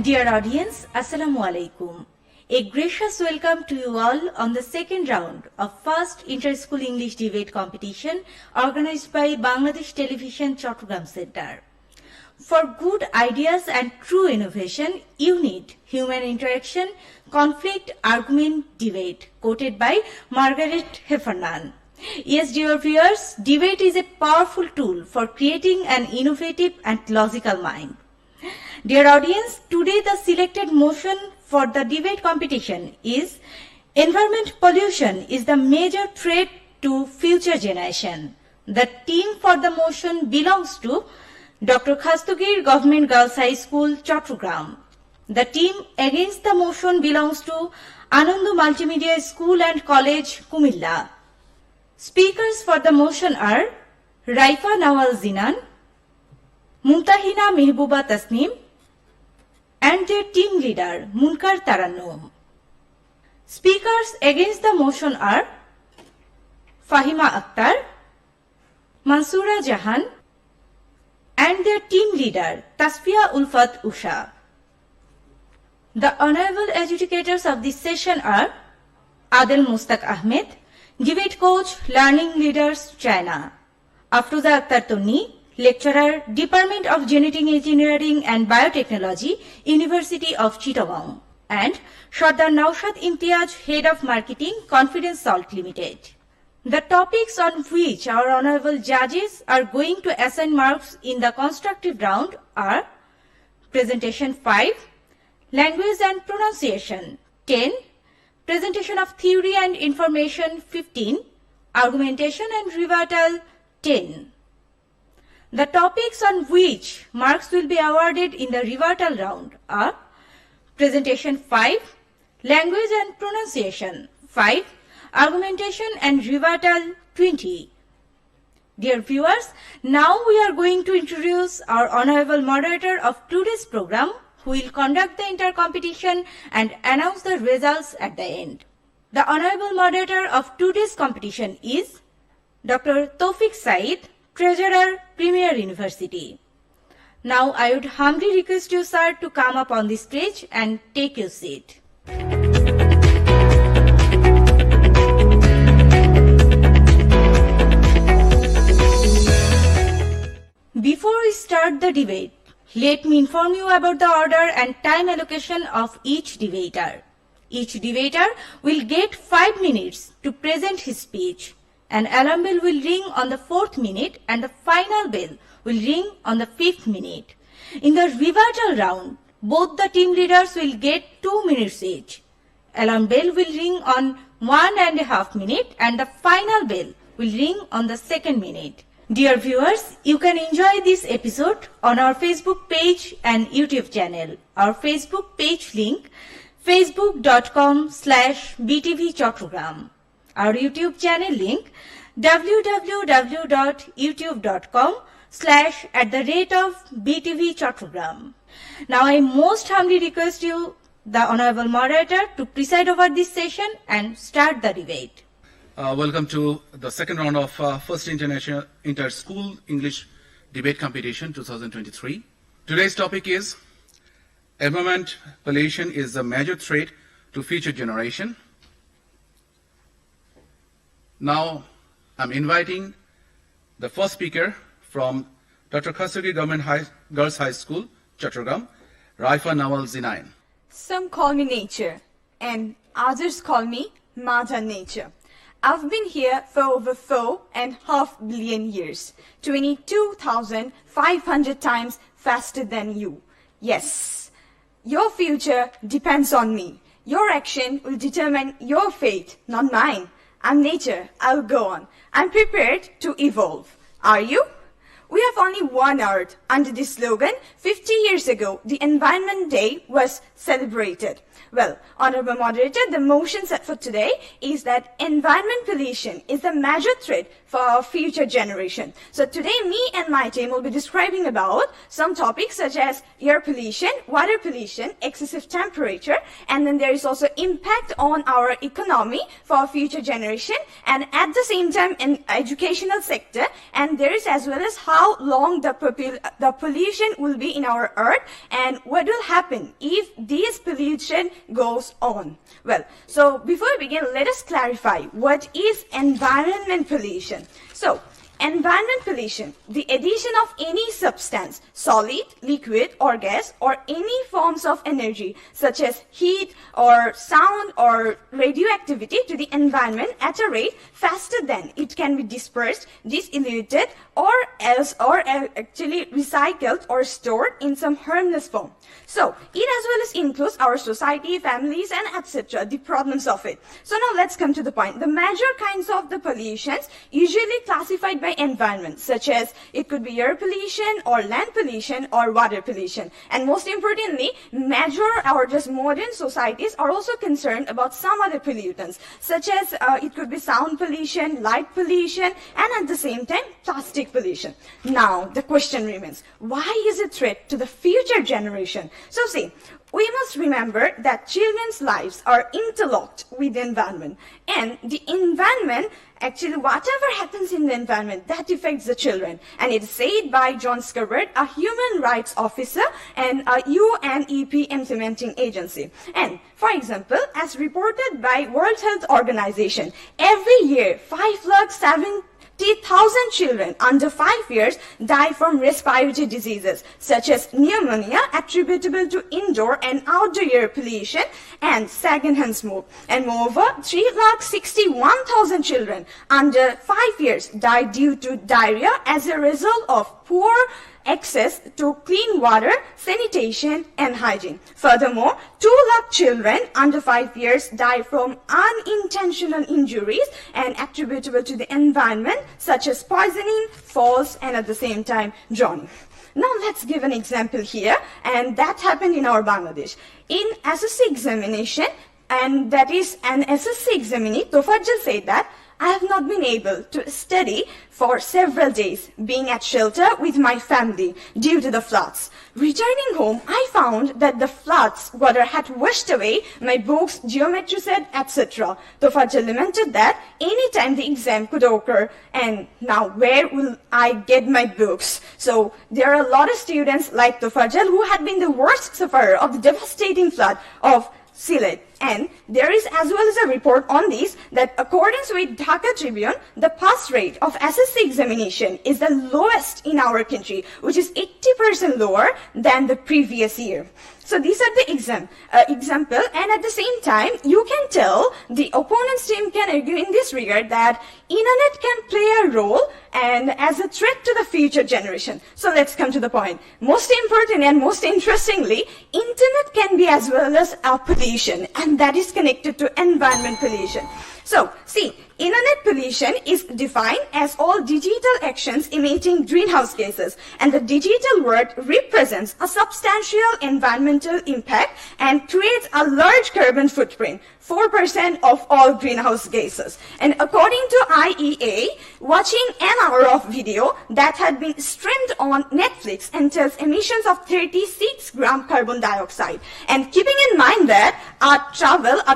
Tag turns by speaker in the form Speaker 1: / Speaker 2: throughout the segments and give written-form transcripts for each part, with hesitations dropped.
Speaker 1: Dear audience, Assalamu alaikum. A gracious welcome to you all on the second round of first inter-school English debate competition organized by Bangladesh Television Chattogram Center. For good ideas and true innovation, you need human interaction, conflict, argument, debate, quoted by Margaret Heffernan. Yes, dear viewers, debate is a powerful tool for creating an innovative and logical mind. Dear audience, today the selected motion for the debate competition is environment pollution is the major threat to future generation. The team for the motion belongs to Dr. Khastagir Government Girls High School, Chattogram. The team against the motion belongs to Anandu Multimedia School and College, Kumilla. Speakers for the motion are Raifa Nawal Zinan, Mumtahina Mehbooba Tasnim, and their team leader, Munkar Tarannum. Speakers against the motion are Fahima Akhtar, Mansoora Jahan, and their team leader, Tasfiya Ulfat Usha. The honorable adjudicators of this session are Adel Mustaq Ahmed, debate coach, learning leaders, China; Afruza Akhtar Tonni, lecturer, Department of Genetic Engineering and Biotechnology, University of Chittagong; and Sardar Naushad Imtiaz, Head of Marketing, Confidence Salt Limited. The topics on which our honorable judges are going to assign marks in the constructive round are Presentation 5, Language and Pronunciation 10, Presentation of Theory and Information 15, Argumentation and Rebuttal 10. The topics on which marks will be awarded in the rebuttal round are Presentation 5, Language and Pronunciation 5, Argumentation and Rebuttal 20. Dear viewers, now we are going to introduce our honorable moderator of today's program, who will conduct the entire competition and announce the results at the end. The honorable moderator of today's competition is Dr. Tawfiq Said, Treasurer, Premier University. Now I would humbly request you, sir, to come up on the stage and take your seat. Before we start the debate, let me inform you about the order and time allocation of each debater. Each debater will get 5 minutes to present his speech. An alarm bell will ring on the 4th minute and the final bell will ring on the 5th minute. In the rebuttal round, both the team leaders will get 2 minutes each. Alarm bell will ring on 1.5 minutes and the final bell will ring on the 2nd minute. Dear viewers, you can enjoy this episode on our Facebook page and YouTube channel. Our Facebook page link, facebook.com/btvchattogram. Our YouTube channel link, www.youtube.com/@btvchattogram. Now I most humbly request you, the honorable moderator, to preside over this session and start the debate.
Speaker 2: Welcome to the second round of First International Inter-School English Debate Competition 2023. Today's topic is environment pollution is a major threat to future generation. Now I'm inviting the first speaker from Dr. Khastagir Government Girls High School, Chattogram, Raifa Nawal Zinan.
Speaker 3: Some call me nature and others call me Mother Nature. I've been here for over 4.5 billion years, 22,500 times faster than you. Yes, your future depends on me. Your action will determine your fate, not mine. I'm nature. I'll go on. I'm prepared to evolve. Are you? We have only one Earth. Under this slogan, 50 years ago, the Environment Day was celebrated. Well, Honorable Moderator, the motion set for today is that environment pollution is a major threat for our future generation. So today, me and my team will be describing about some topics such as air pollution, water pollution, excessive temperature, and then there is also impact on our economy for our future generation, and at the same time in educational sector, and there is as well as how how long the pollution will be in our earth and what will happen if this pollution goes on. Well, so before we begin, let us clarify what is environment pollution. So, environment pollution, the addition of any substance, solid, liquid or gas, or any forms of energy such as heat or sound or radioactivity to the environment at a rate faster than it can be dispersed, dissipated, or actually recycled or stored in some harmless form. So, it as well as includes our society, families, and etc., the problems of it. So now let's come to the point. The major kinds of the pollutions usually classified by environment, such as it could be air pollution or land pollution or water pollution. And most importantly, major or just modern societies are also concerned about some other pollutants, such as it could be sound pollution, light pollution, and at the same time, plastic pollution. Now, the question remains, why is it a threat to the future generation? So see, we must remember that children's lives are interlocked with the environment, and the environment, actually whatever happens in the environment, that affects the children. And it is said by John Scarborough, a human rights officer and a UNEP implementing agency. And for example, as reported by World Health Organization, every year 5,70,000 children under 5 years die from respiratory diseases such as pneumonia attributable to indoor and outdoor air pollution and secondhand smoke. And moreover, 3,61,000 children under 5 years die due to diarrhea as a result of poor access to clean water, sanitation, and hygiene. Furthermore, 2 lakh children under 5 years die from unintentional injuries and attributable to the environment, such as poisoning, falls, and at the same time, drowning. Now let's give an example here, and that happened in our Bangladesh. In SSC examination, and that is an SSC examinee, Tofaজ্জল said that, I have not been able to study for several days, being at shelter with my family due to the floods. Returning home, I found that the floods water had washed away my books, geometry set, etc. Tofaজ্জল lamented that anytime the exam could occur, and now where will I get my books? So there are a lot of students like Tofaজ্জল who had been the worst sufferer of the devastating flood of Sylhet. And there is as well as a report on this that according with Dhaka Tribune, the pass rate of SSC examination is the lowest in our country, which is 80% lower than the previous year. So these are the example, and at the same time, you can tell the opponent's team can argue in this regard that internet can play a role and as a threat to the future generation. So let's come to the point. Most important and most interestingly, internet can be as well as a pollution, and that is connected to environment pollution. So, see, internet pollution is defined as all digital actions emitting greenhouse gases, and the digital world represents a substantial environmental impact and creates a large carbon footprint, 4% of all greenhouse gases. And according to IEA, watching an hour of video that had been streamed on Netflix entails emissions of 36 gram carbon dioxide. And keeping in mind that a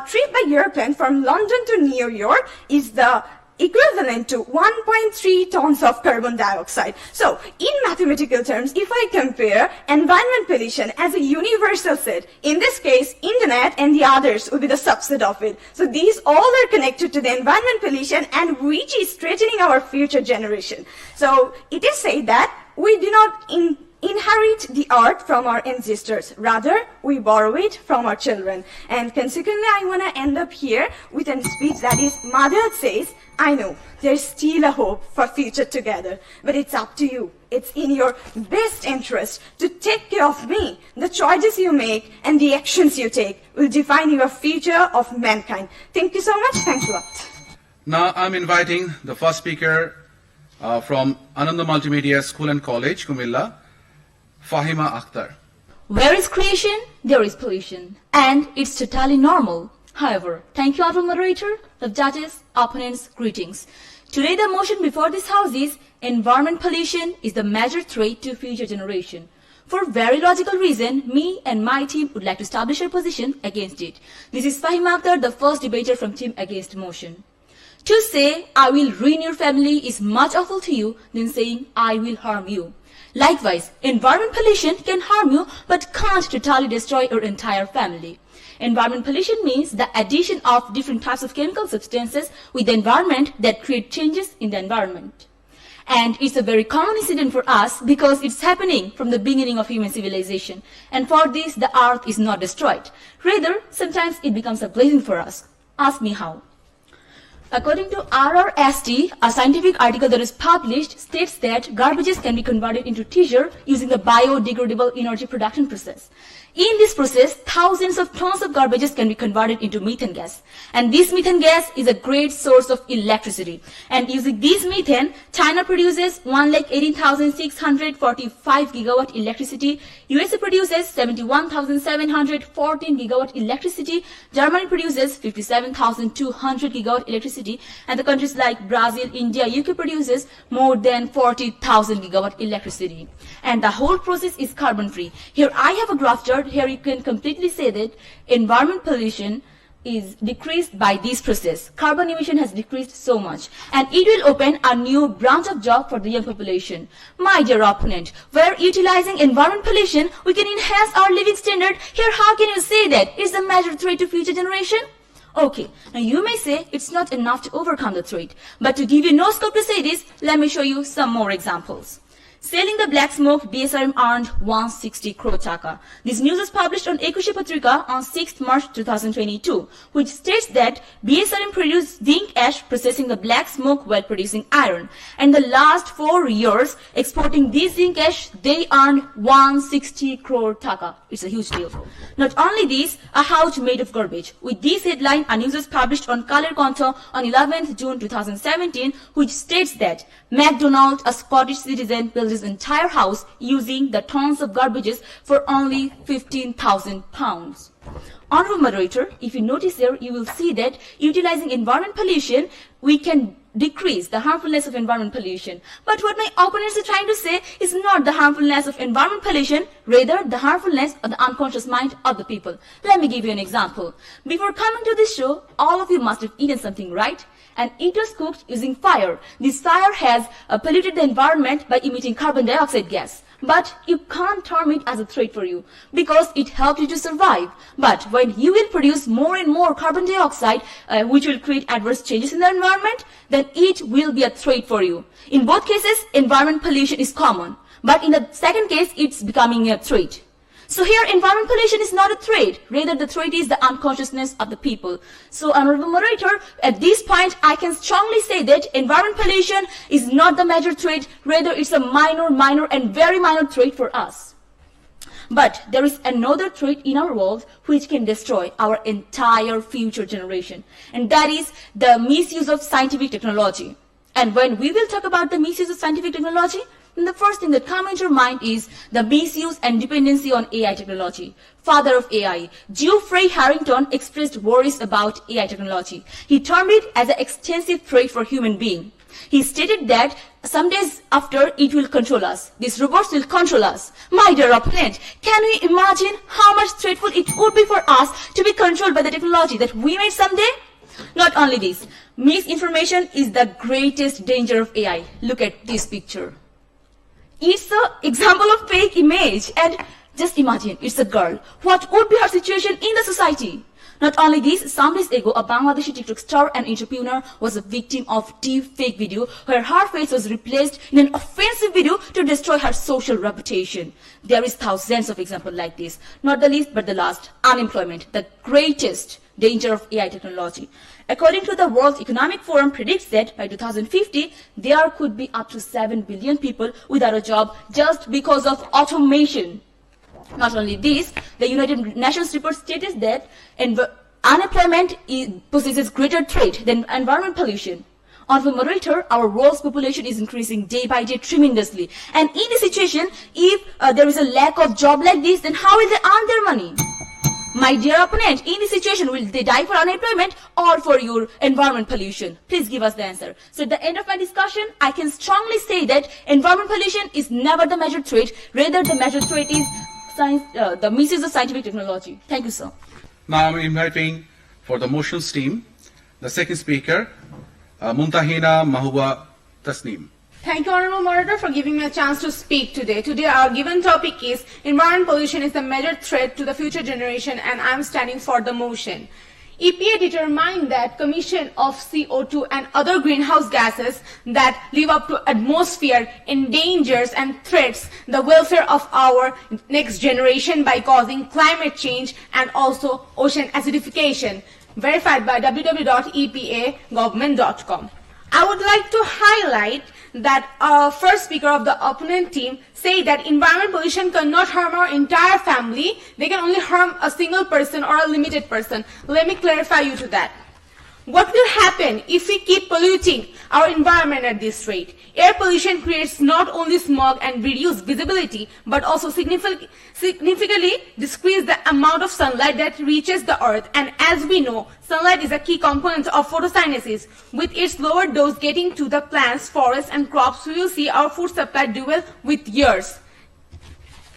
Speaker 3: trip by airplane from London to New York is the equivalent to 1.3 tons of carbon dioxide. So, in mathematical terms, if I compare environment pollution as a universal set, in this case, internet and the others will be the subset of it. So, these all are connected to the environment pollution, and which is threatening our future generation. So, it is said that we do not inherit the earth from our ancestors. Rather, we borrow it from our children. And consequently, I want to end up here with a speech that is, Mother says, I know there's still a hope for future together, but it's up to you. It's in your best interest to take care of me. The choices you make and the actions you take will define your future of mankind. Thank you so much. Thanks a lot.
Speaker 2: Now I'm inviting the first speaker from Ananda Multimedia School and College, Kumilla, Fahima Akhtar.
Speaker 4: Where is creation, there is pollution. And it's totally normal. However, thank you, Honorable Moderator, the judges, opponents, greetings. Today the motion before this House is environment pollution is the major threat to future generation. For very logical reason, me and my team would like to establish our position against it. This is Fahima Akhtar, the first debater from Team Against Motion. To say, I will ruin your family is much awful to you than saying, I will harm you. Likewise, environment pollution can harm you but can't totally destroy your entire family. Environment pollution means the addition of different types of chemical substances with the environment that create changes in the environment. And it's a very common incident for us because it's happening from the beginning of human civilization. And for this, the earth is not destroyed. Rather, sometimes it becomes a blessing for us. Ask me how. According to RRST, a scientific article that is published states that garbages can be converted into tissue using the biodegradable energy production process. In this process, thousands of tons of garbages can be converted into methane gas. And this methane gas is a great source of electricity. And using this methane, China produces 1,18,645 gigawatt electricity. USA produces 71,714 gigawatt electricity. Germany produces 57,200 gigawatt electricity. And the countries like Brazil, India, UK produces more than 40,000 gigawatt electricity. And the whole process is carbon free. Here I have a graph chart. Here you can completely say that environment pollution is decreased by this process. Carbon emission has decreased so much, and it will open a new branch of job for the young population. My dear opponent, where utilizing environment pollution, we can enhance our living standard. Here, how can you say that it's a major threat to future generation? Okay, now you may say it's not enough to overcome the threat, but to give you no scope to say this, let me show you some more examples. Selling the black smoke, BSRM earned 160 crore taka. This news was published on Ekushe Patrika on 6th March 2022, which states that BSRM produced zinc ash processing the black smoke while producing iron. And the last 4 years, exporting this zinc ash, they earned 160 crore taka. It's a huge deal. Not only this, a house made of garbage. With this headline, a news was published on Kaler Kontho on 11th June 2017, which states that McDonald, a Scottish citizen, built his entire house using the tons of garbages for only £15,000. Honorable moderator, if you notice here, you will see that utilizing environment pollution, we can decrease the harmfulness of environment pollution. But what my opponents are trying to say is not the harmfulness of environment pollution, rather the harmfulness of the unconscious mind of the people. Let me give you an example. Before coming to this show, all of you must have eaten something, right? And it was cooked using fire. This fire has polluted the environment by emitting carbon dioxide gas. But you can't term it as a threat for you because it helped you to survive. But when you will produce more and more carbon dioxide, which will create adverse changes in the environment, then it will be a threat for you. In both cases, environment pollution is common. But in the second case, it's becoming a threat. So here, environment pollution is not a threat. Rather, the threat is the unconsciousness of the people. So, Honorable Moderator, at this point, I can strongly say that environment pollution is not the major threat. Rather, it's a minor and very minor threat for us. But there is another threat in our world which can destroy our entire future generation. And that is the misuse of scientific technology. And when we will talk about the misuse of scientific technology, the first thing that comes into your mind is the misuse and dependency on AI technology. Father of AI, Geoffrey Harrington expressed worries about AI technology. He termed it as an extensive threat for human being. He stated that some days after it will control us. These robots will control us. My dear opponent, can we imagine how much threatful it would be for us to be controlled by the technology that we made someday? Not only this, misinformation is the greatest danger of AI. Look at this picture. It's an example of fake image, and just imagine, it's a girl. What would be her situation in the society? Not only this, some days ago, a Bangladeshi TikTok star and entrepreneur was a victim of deep fake video where her face was replaced in an offensive video to destroy her social reputation. There is thousands of examples like this. Not the least, but the last, unemployment, the greatest danger of AI technology. According to the World Economic Forum predicts that by 2050, there could be up to 7 billion people without a job just because of automation. Not only this, the United Nations report stated that unemployment possesses greater threat than environment pollution. Honorable Moderator, our world's population is increasing day by day tremendously. And in this situation, if there is a lack of job like this, then how will they earn their money? My dear opponent, in this situation, will they die for unemployment or for your environment pollution? Please give us the answer. So at the end of my discussion, I can strongly say that environment pollution is never the major threat. Rather, the major threat is the misuse of scientific technology. Thank you, sir.
Speaker 2: Now I'm inviting for the motions team, the second speaker, Mumtahina Mahbuba Tasneem.
Speaker 5: Thank you, Honorable Moderator, for giving me a chance to speak today. Today, our given topic is environment pollution is a major threat to the future generation, and I'm standing for the motion. EPA determined that emission of CO2 and other greenhouse gases that live up to atmosphere endangers and threats the welfare of our next generation by causing climate change and also ocean acidification. Verified by www.epagovernment.com. I would like to highlight that first speaker of the opponent team say that environment pollution cannot harm our entire family. They can only harm a single person or a limited person. Let me clarify you to that. What will happen if we keep polluting our environment at this rate? Air pollution creates not only smog and reduced visibility, but also significantly decrease the amount of sunlight that reaches the earth. And as we know, sunlight is a key component of photosynthesis. With its lower dose getting to the plants, forests, and crops, we will see our food supply dwindle with years.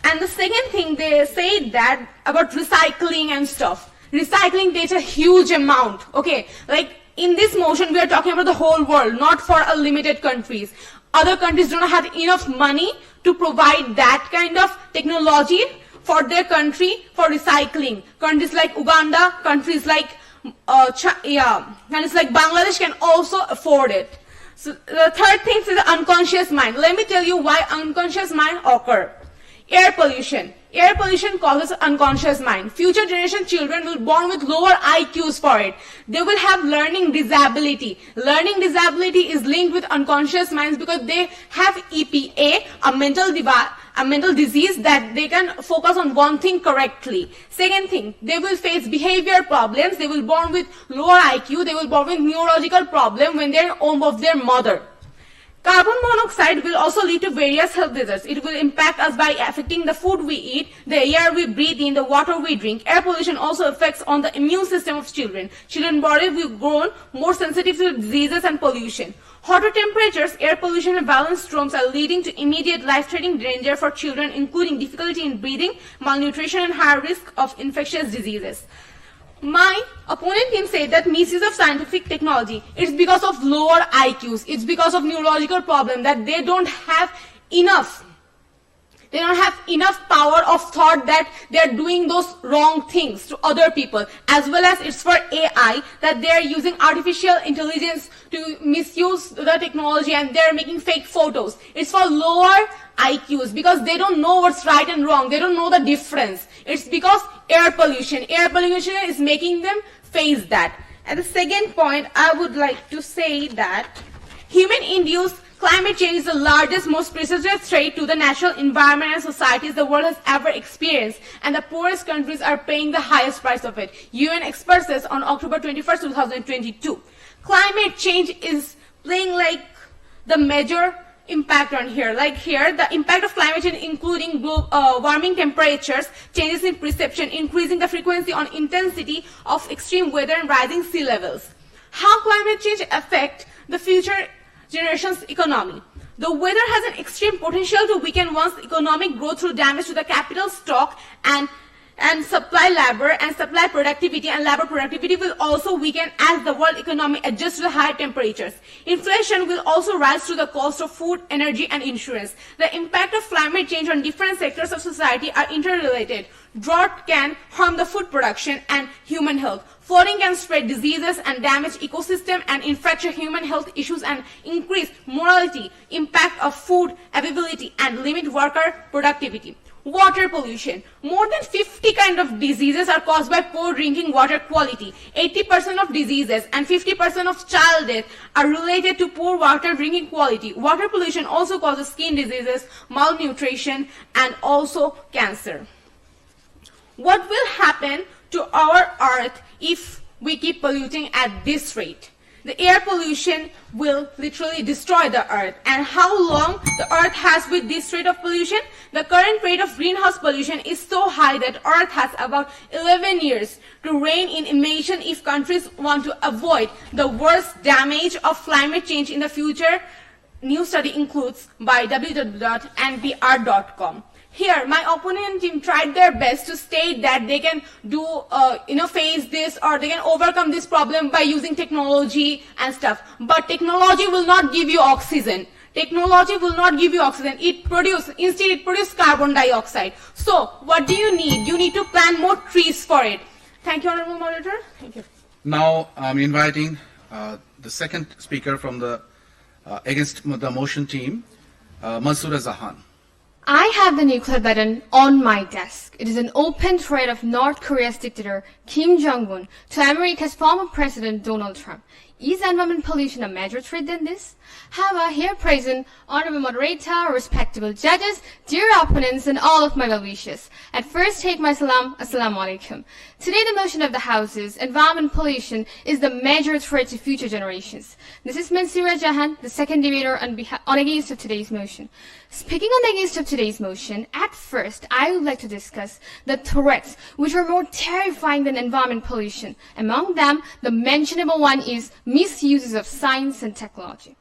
Speaker 5: And the second thing they say that about recycling and stuff. Recycling takes a huge amount, okay? Like in this motion, we are talking about the whole world, not for a limited countries. Other countries don't have enough money to provide that kind of technology for their country for recycling. Countries like Uganda, countries like countries like Bangladesh can also afford it. So the third thing is the unconscious mind. Let me tell you why unconscious mind occur. Air pollution. Air pollution causes unconscious mind. Future generation children will born with lower IQs for it. They will have learning disability. Learning disability is linked with unconscious minds because they have EPA, a mental disease that they can focus on one thing correctly. Second thing, they will face behavior problems. They will born with lower IQ. They will born with neurological problem when they're in womb of their mother. Carbon monoxide will also lead to various health disorders. It will impact us by affecting the food we eat, the air we breathe in, the water we drink. Air pollution also affects on the immune system of children. Children's bodies will grow more sensitive to diseases and pollution. Hotter temperatures, air pollution, and violent storms are leading to immediate life-threatening danger for children, including difficulty in breathing, malnutrition, and higher risk of infectious diseases. My opponent team said that misuse of scientific technology, it's because of lower IQs, it's because of neurological problem that they don't have enough power of thought that they're doing those wrong things to other people, as well as it's for AI that they're using artificial intelligence to misuse the technology and they're making fake photos. It's for lower IQs because they don't know what's right and wrong. They don't know the difference. It's because air pollution is making them face that. And the second point, I would like to say that human-induced climate change is the largest, most persistent threat to the natural environment and societies the world has ever experienced, and the poorest countries are paying the highest price of it. UN experts says on October 21st, 2022. Climate change is playing like the major impact on here. Like here, the impact of climate change including warming temperatures, changes in precipitation, increasing the frequency on intensity of extreme weather, and rising sea levels. How climate change affect the future generation's economy? The weather has an extreme potential to weaken one's economic growth through damage to the capital stock and supply labor and supply productivity, and labor productivity will also weaken as the world economy adjusts to the higher temperatures. Inflation will also rise to the cost of food, energy, and insurance. The impact of climate change on different sectors of society are interrelated. Drought can harm the food production and human health. Flooding can spread diseases and damage ecosystem and infracture human health issues and increase mortality, impact of food availability, and limit worker productivity. Water pollution. More than 50 kinds of diseases are caused by poor drinking water quality. 80% of diseases and 50% of child death are related to poor water drinking quality. Water pollution also causes skin diseases, malnutrition, and also cancer. What will happen to our earth if we keep polluting at this rate? The air pollution will literally destroy the earth. And how long the earth has with this rate of pollution? The current rate of greenhouse pollution is so high that earth has about 11 years to rein in emission if countries want to avoid the worst damage of climate change in the future. New study includes by www.npr.com. here my opponent team tried their best to state that they can do, face this, or they can overcome this problem by using technology and stuff. But technology will not give you oxygen. Technology will not give you oxygen. Instead it produces carbon dioxide. So what do you need? You need to plant more trees for it. Thank you, Honorable Moderator. Thank you.
Speaker 2: Now I'm inviting the second speaker from the against the motion team, Mansoora Zahan.
Speaker 6: I have the nuclear button on my desk. It is an open threat of North Korea's dictator Kim Jong-un to America's former President Donald Trump. Is environment pollution a major threat than this? However, here present, honorable moderator, respectable judges, dear opponents, and all of my well-wishers. At first, take my salam, assalamu alaikum. Today, the motion of the House is environment pollution is the major threat to future generations. This is Mansoora Zahan, the second debater on against of today's motion. Speaking on the against of today's motion, at first, I would like to discuss the threats which are more terrifying than environment pollution. Among them, the mentionable one is misuses of science and technology.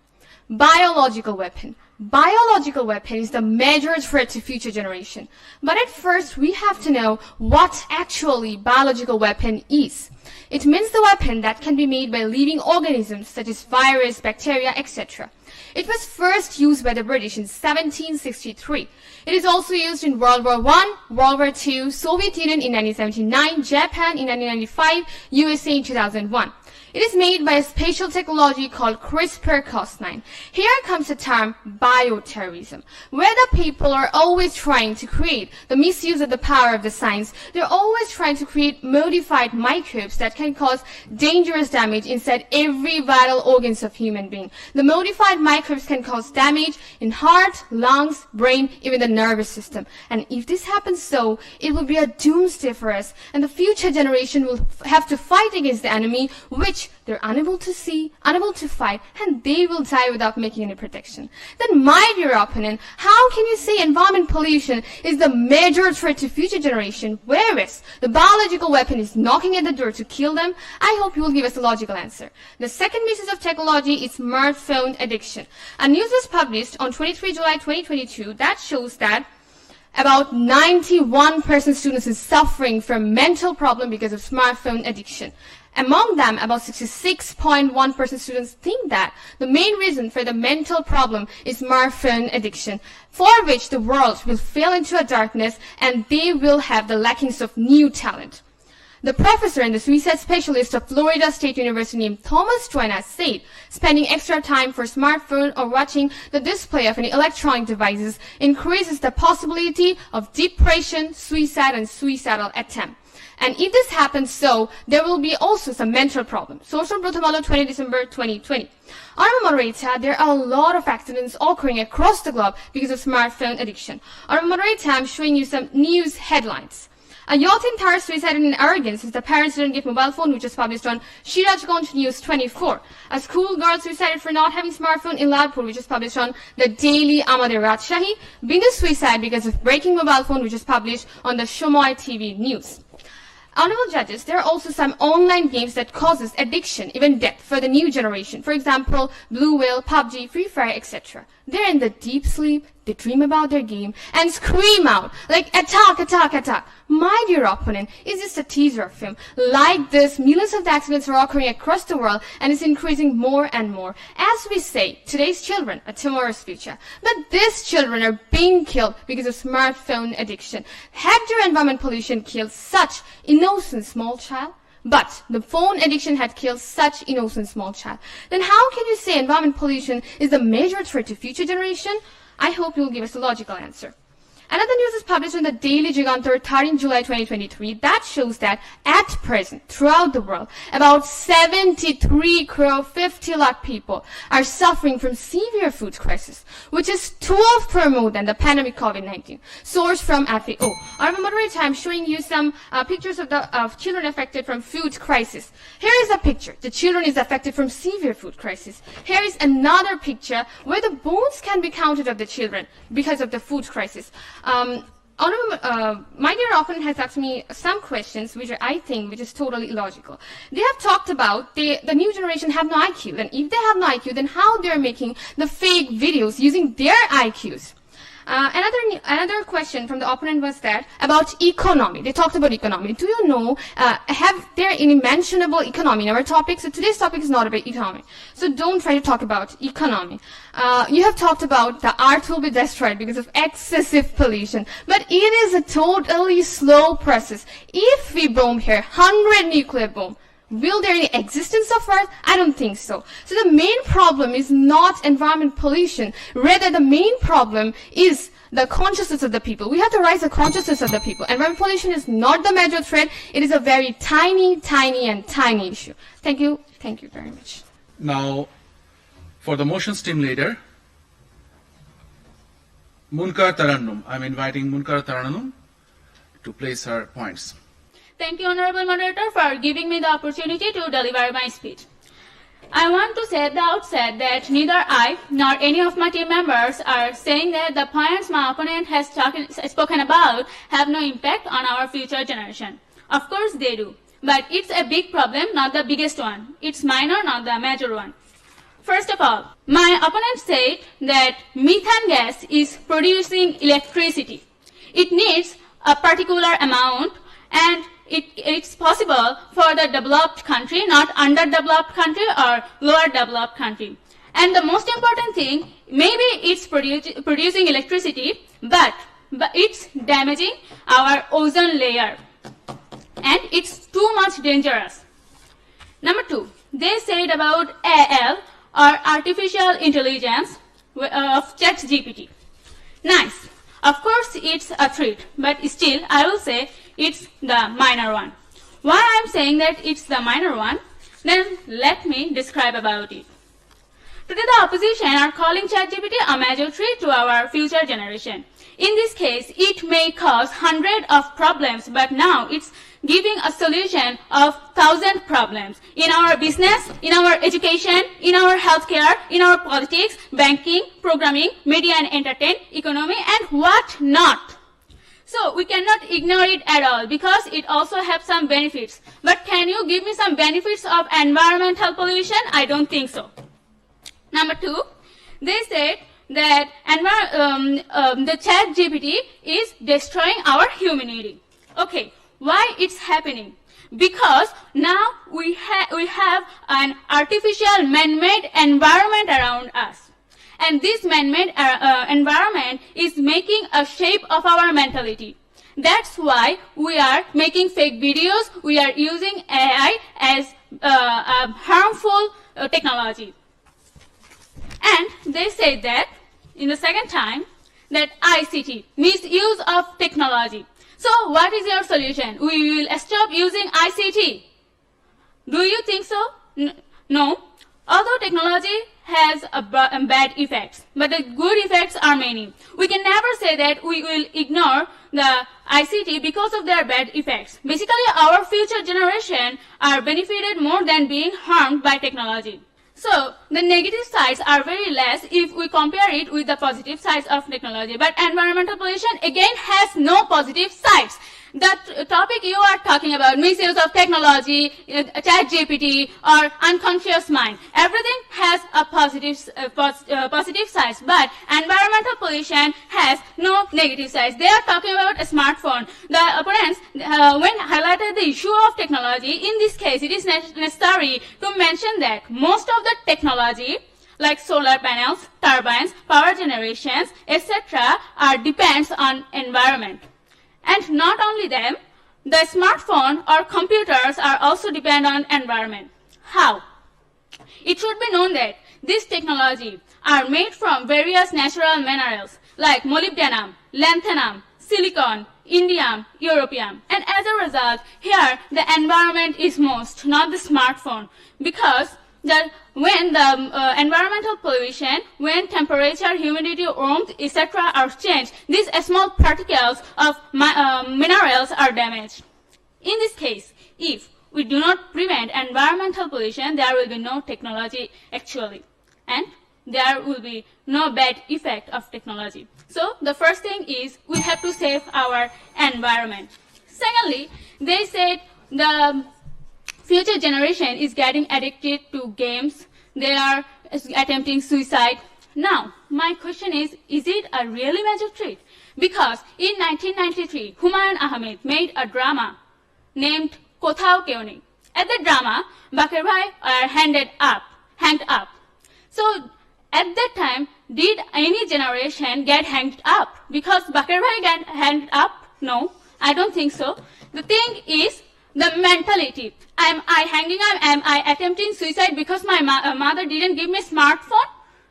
Speaker 6: Biological weapon. Biological weapon is the major threat to future generation. But at first, we have to know what actually biological weapon is. It means the weapon that can be made by living organisms such as virus, bacteria, etc. It was first used by the British in 1763. It is also used in World War I, World War II, Soviet Union in 1979, Japan in 1995, USA in 2001. It is made by a special technology called CRISPR-Cas9. Here comes the term bioterrorism, where the people are always trying to create the misuse of the power of the science. They're always trying to create modified microbes that can cause dangerous damage inside every vital organs of human being. The modified microbes can cause damage in heart, lungs, brain, even the nervous system. And if this happens so, it will be a doomsday for us, and the future generation will have to fight against the enemy, which they're unable to see, unable to fight, and they will die without making any protection. Then, my dear opponent, how can you say environment pollution is the major threat to future generation, whereas the biological weapon is knocking at the door to kill them? I hope you will give us a logical answer. The second misuse of technology is smartphone addiction. A news was published on 23 July 2022 that shows that about 91% students is suffering from mental problem because of smartphone addiction. Among them, about 66.1% students think that the main reason for the mental problem is smartphone addiction, for which the world will fall into a darkness and they will have the lackings of new talent. The professor and the suicide specialist of Florida State University named Thomas Joyner said spending extra time for smartphone or watching the display of any electronic devices increases the possibility of depression, suicide, and suicidal attempt. And if this happens so, there will be also some mental problems. Source from Guatemala, 20 December 2020. Honorable moderator, there are a lot of accidents occurring across the globe because of smartphone addiction. Honorable moderator, I'm showing you some news headlines. A youth in Thar suicided in arrogance as the parents didn't get mobile phone, which was published on Shirajganj News 24. A schoolgirl suicided for not having smartphone in Ladpur, which was published on the Daily Amadir Rajshahi. Bindu suicide because of breaking mobile phone, which was published on the Shumai TV News. Honorable judges, there are also some online games that causes addiction, even death, for the new generation. For example, Blue Whale, PUBG, Free Fire, etc. They're in the deep sleep, they dream about their game, and scream out, like, attack, attack, attack. My dear opponent, is this a teaser film? Like this, millions of accidents are occurring across the world, and it's increasing more and more. As we say, today's children are tomorrow's future. But these children are being killed because of smartphone addiction. Had your environment pollution killed such innocent small child? But the phone addiction had killed such innocent small child. Then how can you say environment pollution is the major threat to future generation? I hope you'll give us a logical answer. Another news is published in the Daily Gigantor 3rd July 2023 that shows that at present, throughout the world, about 73 crore 50 lakh people are suffering from severe food crisis, which is 12 per more than the pandemic COVID-19. Source from FAO. Honorable moderator, I'm showing you some pictures of children affected from food crisis. Here is a picture. The children is affected from severe food crisis. Here is another picture where the bones can be counted of the children because of the food crisis. My dear opponent has asked me some questions which I think is totally illogical. They have talked about the new generation have no IQ, and if they have no IQ, then how they're making the fake videos using their IQs. Another question from the opponent was that about economy. They talked about economy. Do you know, have there any mentionable economy in our topic? So today's topic is not about economy. So don't try to talk about economy. You have talked about the earth will be destroyed because of excessive pollution. But it is a totally slow process. If we bomb here, 100 nuclear bomb, will there any existence of Earth? I don't think so. So the main problem is not environment pollution. Rather, the main problem is the consciousness of the people. We have to raise the consciousness of the people. Environment pollution is not the major threat. It is a very tiny issue. Thank you. Thank you very much.
Speaker 2: Now, for the motions team leader, Munkar Tarannum. I'm inviting Munkar Tarannum to place her points.
Speaker 4: Thank you, Honorable Moderator, for giving me the opportunity to deliver my speech. I want to say at the outset that neither I nor any of my team members are saying that the points my opponent has spoken about have no impact on our future generation. Of course they do. But it's a big problem, not the biggest one. It's minor, not the major one. First of all, my opponent said that methane gas is producing electricity. It needs a particular amount, and it's possible for the developed country, not underdeveloped country or lower developed country. And the most important thing, maybe it's producing electricity, but it's damaging our ozone layer. And it's too much dangerous. Number 2, they said about AL or artificial intelligence of ChatGPT. Nice. Of course, it's a threat, but still, I will say it's the minor one. Why I'm saying that it's the minor one? Then let me describe about it. Today, the opposition are calling ChatGPT a major threat to our future generation. In this case, it may cause hundreds of problems, but now it's giving a solution of 1,000 problems in our business, in our education, in our healthcare, in our politics, banking, programming, media and entertainment, economy, and what not. So we cannot ignore it at all because it also has some benefits. But can you give me some benefits of environmental pollution? I don't think so. Number 2, they said that the ChatGPT is destroying our humanity. Okay, why it's happening? Because now we have an artificial man-made environment around us. And this man-made environment is making a shape of our mentality. That's why we are making fake videos. We are using AI as a harmful technology. And they said that in the second time that ICT, misuse of technology. So what is your solution? We will stop using ICT. Do you think so? No. Although technology has bad effects, but the good effects are many. We can never say that we will ignore the ICT because of their bad effects. Basically, our future generation are benefited more than being harmed by technology. So, the negative sides are very less if we compare it with the positive sides of technology. But environmental pollution again has no positive sides. The topic you are talking about, misuse of technology, ChatGPT, or unconscious mind, everything has a positive sides, but environmental pollution has no negative sides. They are talking about a smartphone. The opponents, when highlighted the issue of technology, in this case, it is necessary to mention that most of the technology, like solar panels, turbines, power generations, etc., depends on environment. And not only them, the smartphone or computers are also depend on environment. How? It should be known that this technology are made from various natural minerals like molybdenum, lanthanum, silicon, indium, europium. And as a result, here the environment is most, not the smartphone, because when the environmental pollution, when temperature, humidity, warmth, etc. are changed, these small particles of minerals are damaged. In this case, if we do not prevent environmental pollution, there will be no technology actually, and there will be no bad effect of technology. So the first thing is we have to save our environment. Secondly, they said the future generation is getting addicted to games. They are attempting suicide.
Speaker 7: Now, my question is it a really major threat? Because in 1993, Humayun Ahmed made a drama named Kothao Keo Nei. At the drama, Bakir Bhai are hanged up. So, at that time, did any generation get hanged up? Because Bakir Bhai got hanged up? No, I don't think so. The thing is the mentality. Am I hanging up? Am I attempting suicide because my mother didn't give me smartphone?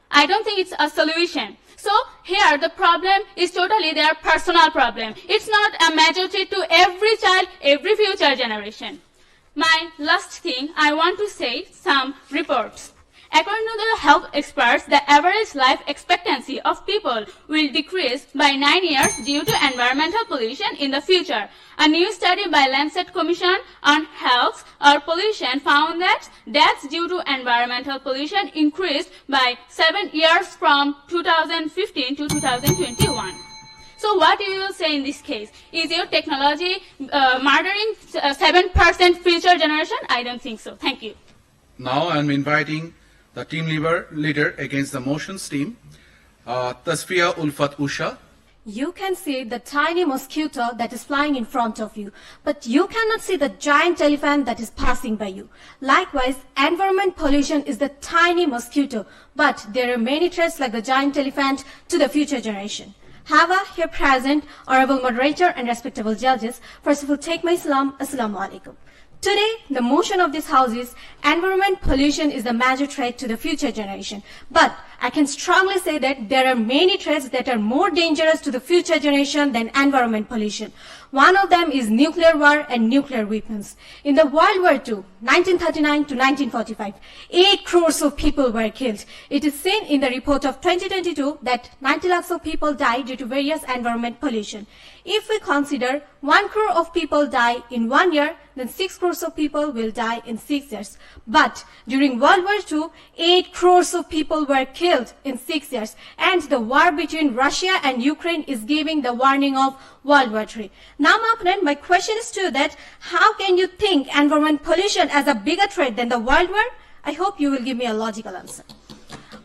Speaker 7: I don't think it's a solution. So here the problem is totally their personal problem. It's not a major threat to every child, every future generation. My last thing, I want to say some reports. According to the health experts, the average life expectancy of people will decrease by 9 years due to environmental pollution in the future. A new study by Lancet Commission on Health or Pollution found that deaths due to environmental pollution increased by 7 years from 2015 to 2021. So what you will say in this case? Is your technology murdering 7% future generation? I don't think so. Thank you.
Speaker 2: Now I'm inviting the team leader against the motions team, Tasfiya Ulfat Usha.
Speaker 8: You can see the tiny mosquito that is flying in front of you, but you cannot see the giant elephant that is passing by you. Likewise, environment pollution is the tiny mosquito, but there are many threats like the giant elephant to the future generation. However, here present, honorable moderator and respectable judges, first of all, take my salam, assalamu alaikum. Today, the motion of this house is environment pollution is the major threat to the future generation. But I can strongly say that there are many threats that are more dangerous to the future generation than environment pollution. One of them is nuclear war and nuclear weapons. In the World War II, 1939 to 1945, 8 crores of people were killed. It is seen in the report of 2022 that 90 lakhs of people died due to various environment pollution. If we consider 1 crore of people die in 1 year, then 6 crores of people will die in 6 years. But during World War II, 8 crores of people were killed in 6 years. And the war between Russia and Ukraine is giving the warning of World War III. Now, my question is to you that how can you think environment pollution as a bigger threat than the World War? I hope you will give me a logical answer.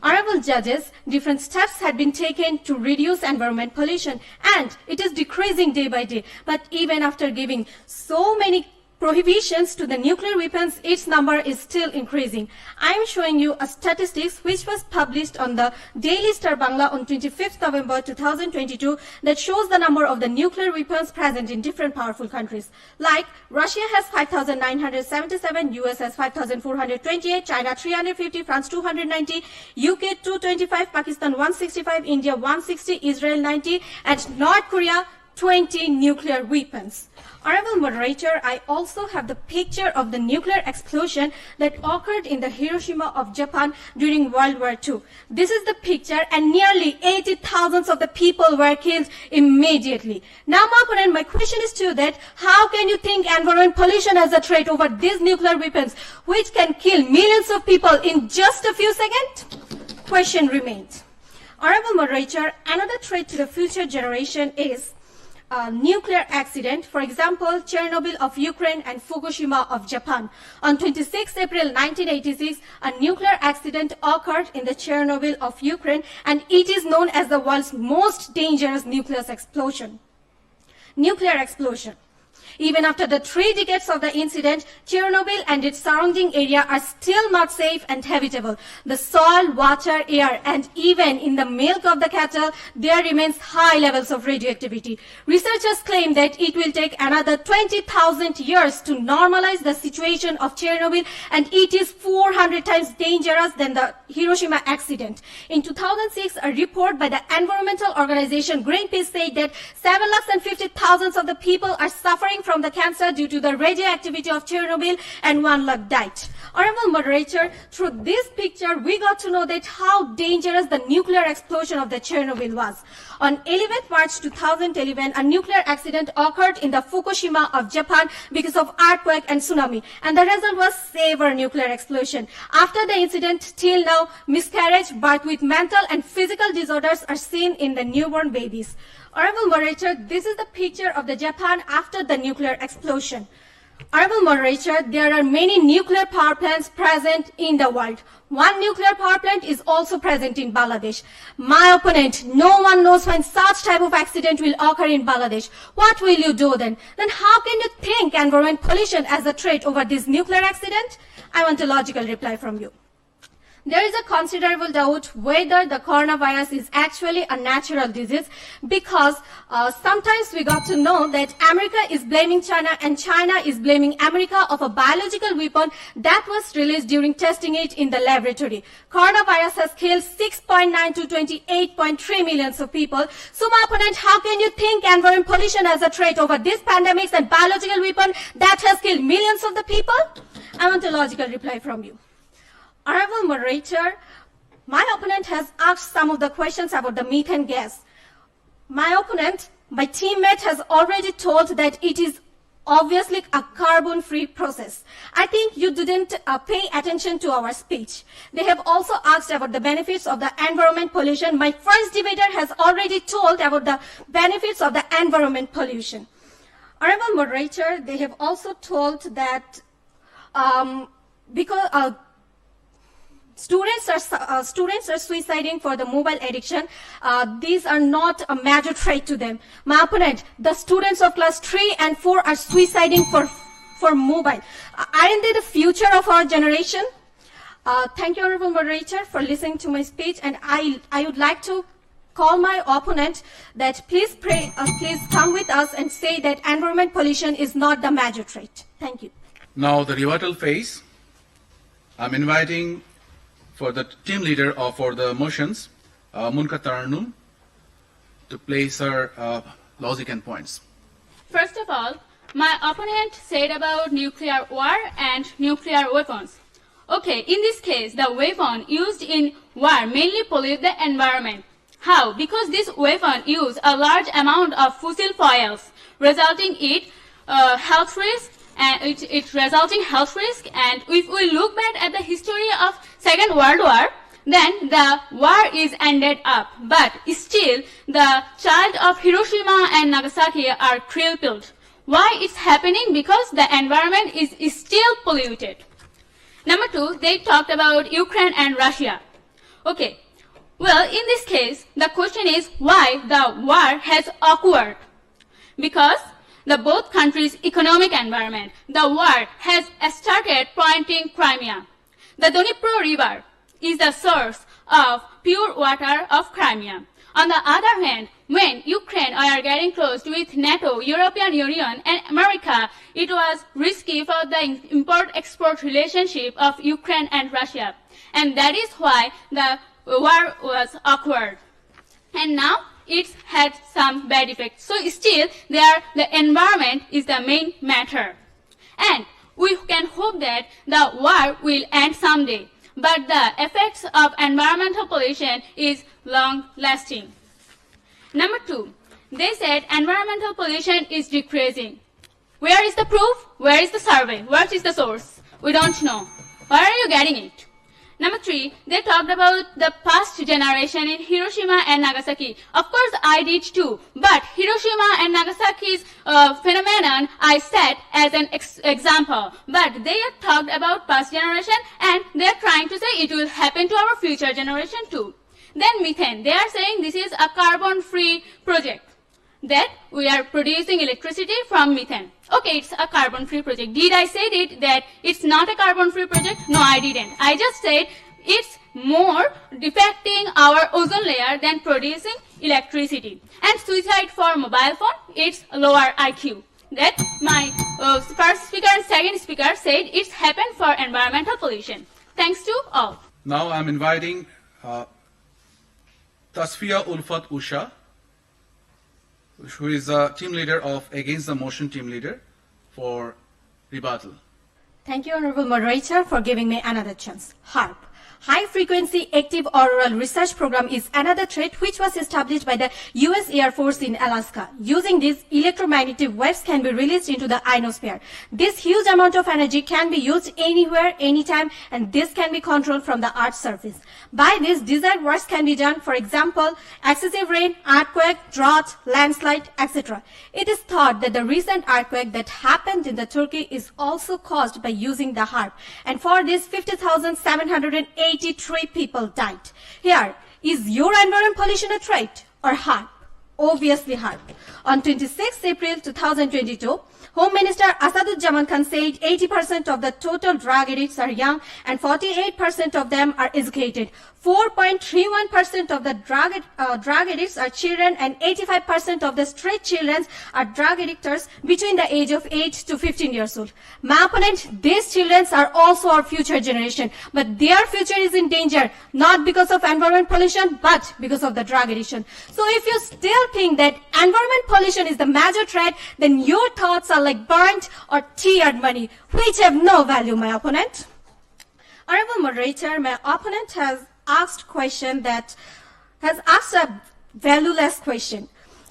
Speaker 8: Honorable judges, different steps had been taken to reduce environment pollution and it is decreasing day by day. But even after giving so many prohibitions to the nuclear weapons, its number is still increasing. I am showing you a statistics which was published on the Daily Star Bangla on 25th November 2022 that shows the number of the nuclear weapons present in different powerful countries. Like Russia has 5,977, US has 5,428, China 350, France 290, UK 225, Pakistan 165, India 160, Israel 90, and North Korea 20 nuclear weapons. Honorable moderator, I also have the picture of the nuclear explosion that occurred in the Hiroshima of Japan during World War II. This is the picture and nearly 80,000 of the people were killed immediately. Now, my question is to you that how can you think environment pollution as a threat over these nuclear weapons which can kill millions of people in just a few seconds? Question remains. Honorable moderator, another threat to the future generation is a nuclear accident, for example, Chernobyl of Ukraine and Fukushima of Japan. On 26 April 1986, a nuclear accident occurred in the Chernobyl of Ukraine and it is known as the world's most dangerous nuclear explosion. Even after the 3 decades of the incident, Chernobyl and its surrounding area are still not safe and habitable. The soil, water, air, and even in the milk of the cattle, there remains high levels of radioactivity. Researchers claim that it will take another 20,000 years to normalize the situation of Chernobyl, and it is 400 times dangerous than the Hiroshima accident. In 2006, a report by the environmental organization Greenpeace said that 7,50,000 of the people are suffering from the cancer due to the radioactivity of Chernobyl and 1 lakh died. Honorable moderator, through this picture, we got to know that how dangerous the nuclear explosion of the Chernobyl was. On 11th March 2011, a nuclear accident occurred in the Fukushima of Japan because of earthquake and tsunami, and the result was severe nuclear explosion. After the incident, till now, miscarriage, birth with mental and physical disorders are seen in the newborn babies. Honorable moderator, this is the picture of the Japan after the nuclear explosion. Honorable Moderator, there are many nuclear power plants present in the world. One nuclear power plant is also present in Bangladesh. My opponent, no one knows when such type of accident will occur in Bangladesh. What will you do then? Then how can you think environment pollution as a threat over this nuclear accident? I want a logical reply from you. There is a considerable doubt whether the coronavirus is actually a natural disease because sometimes we got to know that America is blaming China and China is blaming America of a biological weapon that was released during testing it in the laboratory. Coronavirus has killed 6.9 to 28.3 millions of people. So my opponent, how can you think environment pollution as a threat over these pandemics and biological weapon that has killed millions of the people? I want a logical reply from you. Honorable Moderator, my opponent has asked some of the questions about the methane gas. My opponent, my teammate, has already told that it is obviously a carbon-free process. I think you didn't pay attention to our speech. They have also asked about the benefits of the environment pollution. My first debater has already told about the benefits of the environment pollution. Honorable Moderator, they have also told that because students are suiciding for the mobile addiction. These are not a major threat to them. My opponent, the students of class 3 and 4 are suiciding for mobile. Aren't they the future of our generation? Thank you, Honorable Moderator, for listening to my speech, and I would like to call my opponent that please come with us and say that environment pollution is not the major threat. Thank you.
Speaker 2: Now the rebuttal phase. I'm inviting for the team leader for the motions, Munka Tarnum, to place her logic and points.
Speaker 7: First of all, my opponent said about nuclear war and nuclear weapons. Okay, in this case, the weapon used in war mainly pollute the environment. How? Because this weapon use a large amount of fossil fuels, resulting in health risk. And it resulting health risk. And if we look back at the history of Second World War, then the war is ended up. But still, the child of Hiroshima and Nagasaki are crippled. Why it's happening? Because the environment is still polluted. Number 2, they talked about Ukraine and Russia. Okay. Well, in this case, the question is why the war has occurred. Because the both countries' economic environment, the war has started pointing Crimea. The Dnipro River is the source of pure water of Crimea. On the other hand, when Ukraine are getting close with NATO, European Union, and America, it was risky for the import-export relationship of Ukraine and Russia. And that is why the war was occurred. And now, it's had some bad effects. So still, the environment is the main matter. And we can hope that the war will end someday. But the effects of environmental pollution is long-lasting. Number 2, they said environmental pollution is decreasing. Where is the proof? Where is the survey? What is the source? We don't know. Where are you getting it? Number 3, they talked about the past generation in Hiroshima and Nagasaki. Of course, I did too. But Hiroshima and Nagasaki's phenomenon I set as an example. But they have talked about past generation and they are trying to say it will happen to our future generation too. Then methane. They are saying this is a carbon-free project. That we are producing electricity from methane. Okay, it's a carbon-free project. Did I say it that it's not a carbon-free project? No, I didn't. I just said it's more defecting our ozone layer than producing electricity. And suicide for mobile phone, it's lower IQ. That my first speaker and second speaker said it's happened for environmental pollution. Thanks to all.
Speaker 2: Now I'm inviting Tasfiya Ulfat Usha, who is a team leader of Against the Motion team leader, for rebuttal.
Speaker 8: Thank you, Honorable Moderator, for giving me another chance. HARP. High-frequency active auroral research program is another threat which was established by the US Air Force in Alaska. Using this, electromagnetic waves can be released into the ionosphere. This huge amount of energy can be used anywhere, anytime, and this can be controlled from the Earth's surface. By this, desired works can be done, for example, excessive rain, earthquake, drought, landslide, etc. It is thought that the recent earthquake that happened in the Turkey is also caused by using the HAARP, and for this 50,783 people died. Here, is your environment pollution a threat or HAARP? Obviously HAARP. On 26 April 2022, Home Minister Asaduzzaman Khan said 80% of the total drug addicts are young and 48% of them are educated. 4.31% of the drug addicts are children and 85% of the street children are drug addicts between the age of 8 to 15 years old. My opponent, these children are also our future generation, but their future is in danger, not because of environment pollution, but because of the drug addiction. So if you still think that environment pollution is the major threat, then your thoughts are like burnt or teared money, which have no value, my opponent. Honorable moderator, my opponent has asked a valueless question.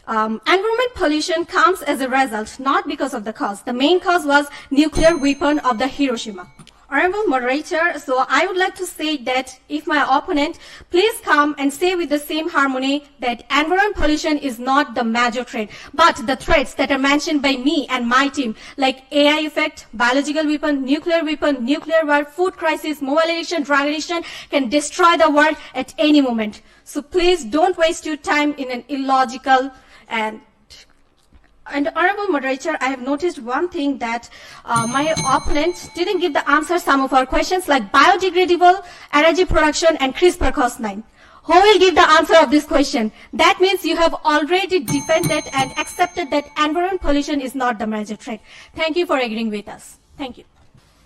Speaker 8: Environment pollution comes as a result, not because of the cause. The main cause was nuclear weapon of the Hiroshima. Honorable moderator, so I would like to say that if my opponent, please come and say with the same harmony that environment pollution is not the major threat, but the threats that are mentioned by me and my team, like AI effect, biological weapon, nuclear war, food crisis, mobile addiction, drug addiction, can destroy the world at any moment. So please don't waste your time in an illogical and honorable moderator, I have noticed one thing that my opponent didn't give the answer some of our questions like biodegradable energy production and CRISPR-Cas9. Who will give the answer of this question? That means you have already defended and accepted that environment pollution is not the major threat. Thank you for agreeing with us. Thank you.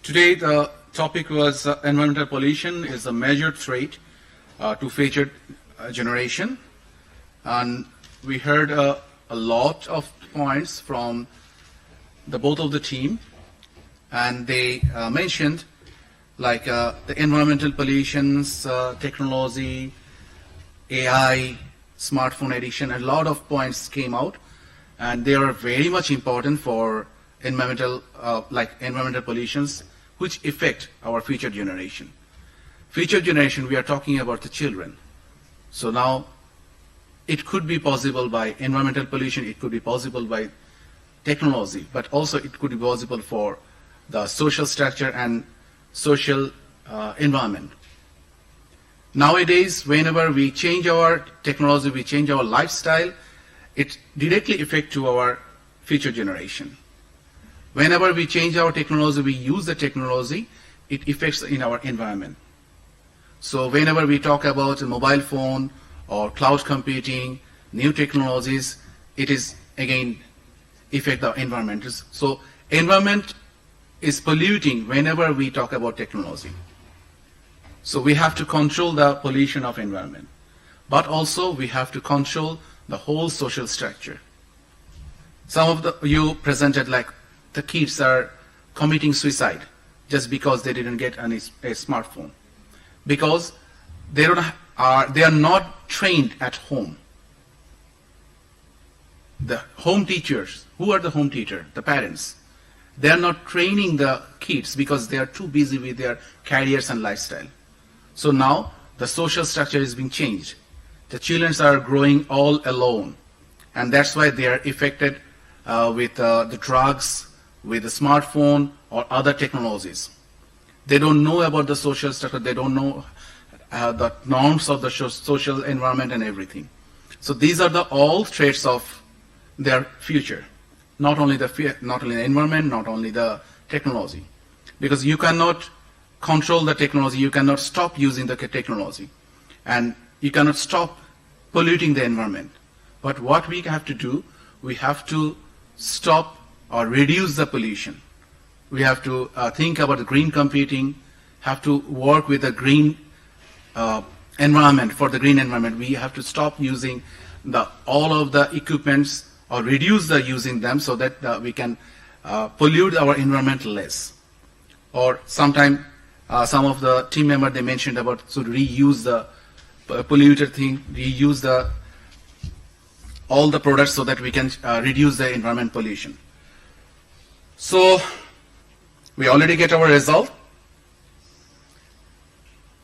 Speaker 2: Today the topic was environmental pollution is a major threat to future generation, and we heard a lot of points from both of the team, and they mentioned like the environmental pollutions, technology, AI, smartphone addiction, a lot of points came out, and they are very much important for environmental pollutions which affect our future generation. Future generation, we are talking about the children. So now it could be possible by environmental pollution, it could be possible by technology, but also it could be possible for the social structure and social environment. Nowadays, whenever we change our technology, we change our lifestyle, it directly affects to our future generation. Whenever we change our technology, we use the technology, it affects in our environment. So whenever we talk about a mobile phone or cloud computing, new technologies, it is again affect the environment. So environment is polluting whenever we talk about technology. So we have to control the pollution of environment, but also we have to control the whole social structure. Some of you presented like the kids are committing suicide just because they didn't get a smartphone, because they are not trained at home. The home teachers, who are the home teacher? The parents. They are not training the kids because they are too busy with their careers and lifestyle. So now the social structure is being changed. The children are growing all alone, and that's why they are affected with the drugs, with the smartphone or other technologies. They don't know about the social structure, they don't know the norms of the social environment and everything. So these are all traits of their future, not only the environment, not only the technology, because you cannot control the technology, you cannot stop using the technology, and you cannot stop polluting the environment. But what we have to do, we have to stop or reduce the pollution. We have to think about the green computing, have to work with the green environment. For the green environment, we have to stop using all of the equipments or reduce the using them so that we can pollute our environment less. Or sometimes Some of the team members, they mentioned about should reuse the polluter thing, reuse all the products so that we can reduce the environment pollution. So we already get our result,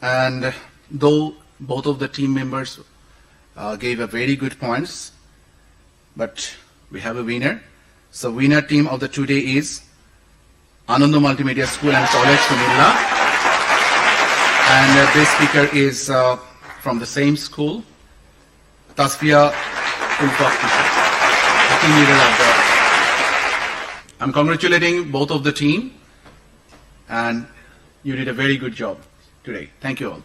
Speaker 2: and though both of the team members gave a very good points, but we have a winner. So winner team of the today is Ananda Multimedia School and College, Kumilla, and this speaker is from the same school, Tasfia Ulfaq, the team leader of the. I'm congratulating both of the team, and you did a very good job today. Thank you all.